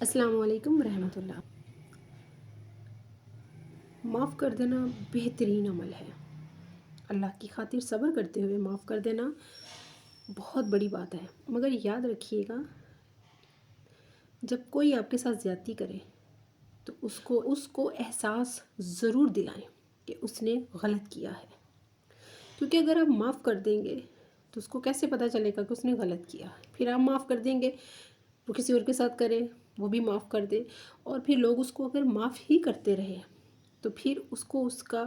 السلام علیکم ورحمۃ اللہ۔ معاف کر دینا بہترین عمل ہے۔ اللہ کی خاطر صبر کرتے ہوئے معاف کر دینا بہت بڑی بات ہے، مگر یاد رکھیے گا جب کوئی آپ کے ساتھ زیادتی کرے تو اس کو احساس ضرور دلائیں کہ اس نے غلط کیا ہے، کیونکہ اگر آپ معاف کر دیں گے تو اس کو کیسے پتہ چلے گا کہ اس نے غلط کیا ہے۔ پھر آپ معاف کر دیں گے، وہ کسی اور کے ساتھ کرے، وہ بھی معاف کر دے، اور پھر لوگ اس کو اگر معاف ہی کرتے رہے تو پھر اس کو اس کا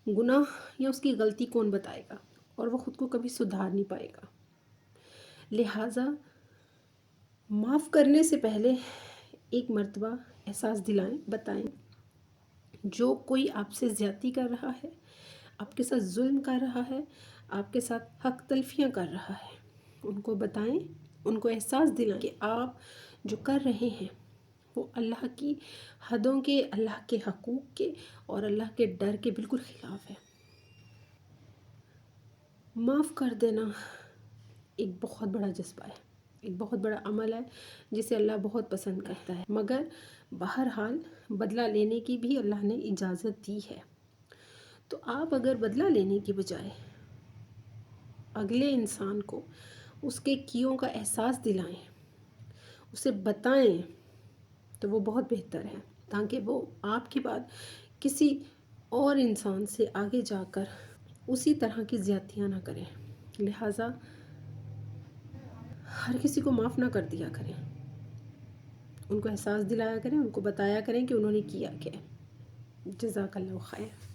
گناہ یا اس کی غلطی کون بتائے گا، اور وہ خود کو کبھی سدھار نہیں پائے گا۔ لہٰذا معاف کرنے سے پہلے ایک مرتبہ احساس دلائیں، بتائیں جو کوئی آپ سے زیادتی کر رہا ہے، آپ کے ساتھ ظلم کر رہا ہے، آپ کے ساتھ حق تلفیاں کر رہا ہے، ان کو بتائیں، ان کو احساس دلائیں کہ آپ جو کر رہے ہیں وہ اللہ کی حدوں کے، اللہ کے حقوق کے اور اللہ کے ڈر کے بالکل خلاف ہے۔ معاف کر دینا ایک بہت بڑا جذبہ ہے، ایک بہت بڑا عمل ہے جسے اللہ بہت پسند کرتا ہے، مگر بہرحال بدلہ لینے کی بھی اللہ نے اجازت دی ہے۔ تو آپ اگر بدلہ لینے کی بجائے اگلے انسان کو اس کے کیوں کا احساس دلائیں، اسے بتائیں، تو وہ بہت بہتر ہے، تاکہ وہ آپ کے بعد کسی اور انسان سے آگے جا کر اسی طرح کی زیادتیاں نہ کریں۔ لہٰذا ہر کسی کو معاف نہ کر دیا کریں، ان کو احساس دلایا کریں، ان کو بتایا کریں کہ انہوں نے کیا کیا۔ جزاک اللہ خیر۔